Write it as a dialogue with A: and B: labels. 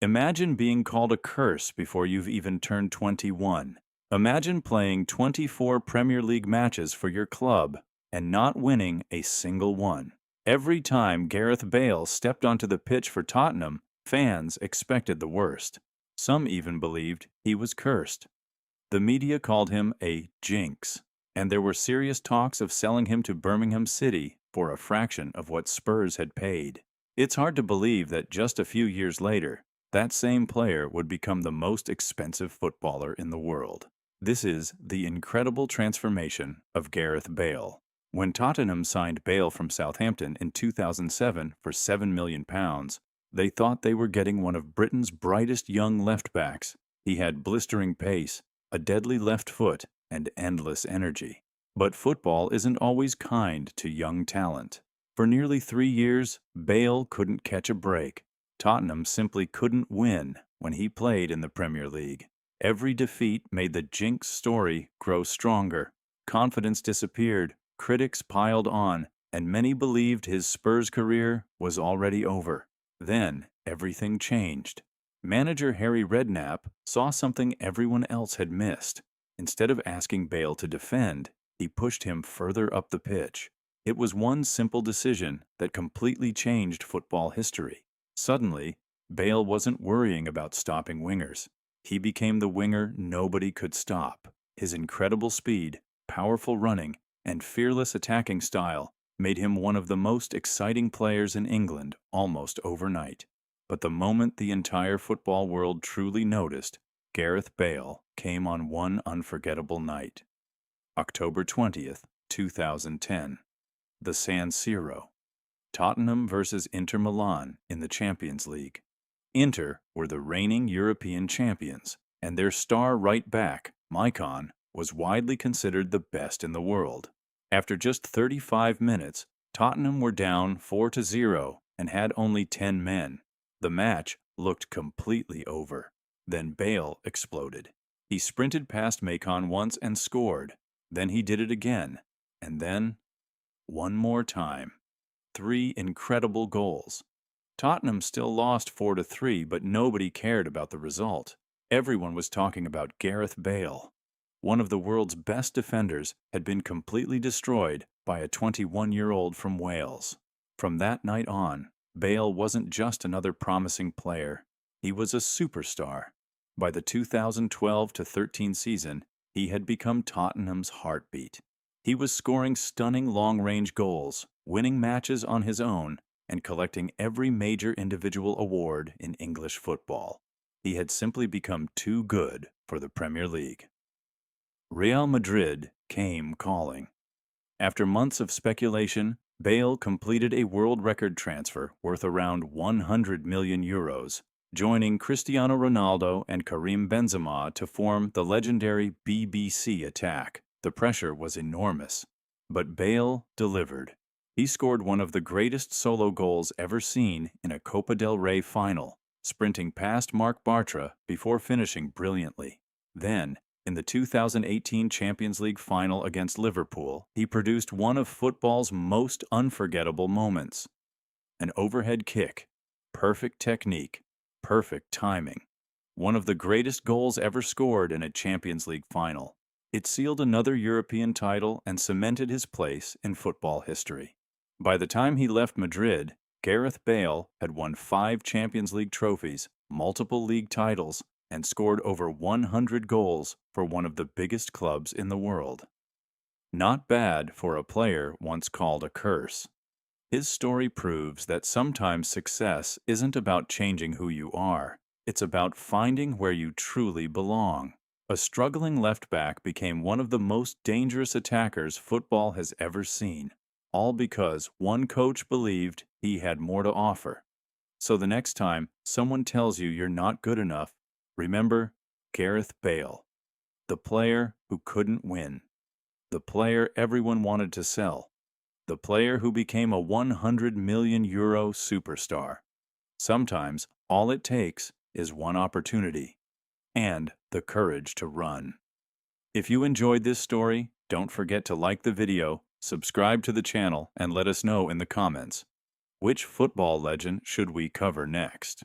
A: Imagine being called a curse before you've even turned 21. Imagine playing 24 Premier League matches for your club and not winning a single one. Every time Gareth Bale stepped onto the pitch for Tottenham, fans expected the worst. Some even believed he was cursed. The media called him a jinx, and there were serious talks of selling him to Birmingham City for a fraction of what Spurs had paid. It's hard to believe that just a few years later, that same player would become the most expensive footballer in the world. This is the incredible transformation of Gareth Bale. When Tottenham signed Bale from Southampton in 2007 for £7 million, they thought they were getting one of Britain's brightest young left-backs. He had blistering pace, a deadly left foot, and endless energy. But football isn't always kind to young talent. For nearly 3 years, Bale couldn't catch a break. Tottenham simply couldn't win when he played in the Premier League. Every defeat made the jinx story grow stronger. Confidence disappeared, critics piled on, and many believed his Spurs career was already over. Then, everything changed. Manager Harry Redknapp saw something everyone else had missed. Instead of asking Bale to defend, he pushed him further up the pitch. It was one simple decision that completely changed football history. Suddenly, Bale wasn't worrying about stopping wingers. He became the winger nobody could stop. His incredible speed, powerful running, and fearless attacking style made him one of the most exciting players in England almost overnight. But the moment the entire football world truly noticed, Gareth Bale came on one unforgettable night. October 20th, 2010. The San Siro. Tottenham versus Inter Milan in the Champions League. Inter were the reigning European champions, and their star right back, Maicon, was widely considered the best in the world. After just 35 minutes, Tottenham were down 4-0 and had only 10 men. The match looked completely over. Then Bale exploded. He sprinted past Maicon once and scored. Then he did it again. And then, one more time. 3 incredible goals. Tottenham still lost 4-3, but nobody cared about the result. Everyone was talking about Gareth Bale. One of the world's best defenders had been completely destroyed by a 21-year-old from Wales. From that night on, Bale wasn't just another promising player. He was a superstar. By the 2012-13 season, he had become Tottenham's heartbeat. He was scoring stunning long-range goals, winning matches on his own, and collecting every major individual award in English football. He had simply become too good for the Premier League. Real Madrid came calling. After months of speculation, Bale completed a world record transfer worth around €100 million, joining Cristiano Ronaldo and Karim Benzema to form the legendary BBC attack. The pressure was enormous, but Bale delivered. He scored one of the greatest solo goals ever seen in a Copa del Rey final, sprinting past Marc Bartra before finishing brilliantly. Then, in the 2018 Champions League final against Liverpool, he produced one of football's most unforgettable moments. An overhead kick, perfect technique, perfect timing. One of the greatest goals ever scored in a Champions League final. It sealed another European title and cemented his place in football history. By the time he left Madrid, Gareth Bale had won 5 Champions League trophies, multiple league titles, and scored over 100 goals for one of the biggest clubs in the world. Not bad for a player once called a curse. His story proves that sometimes success isn't about changing who you are. It's about finding where you truly belong. A struggling left-back became one of the most dangerous attackers football has ever seen, all because one coach believed he had more to offer. So the next time someone tells you you're not good enough, remember Gareth Bale, the player who couldn't win, the player everyone wanted to sell, the player who became a €100 million superstar. Sometimes all it takes is one opportunity and the courage to run. If you enjoyed this story, don't forget to like the video, subscribe to the channel, and let us know in the comments. Which football legend should we cover next?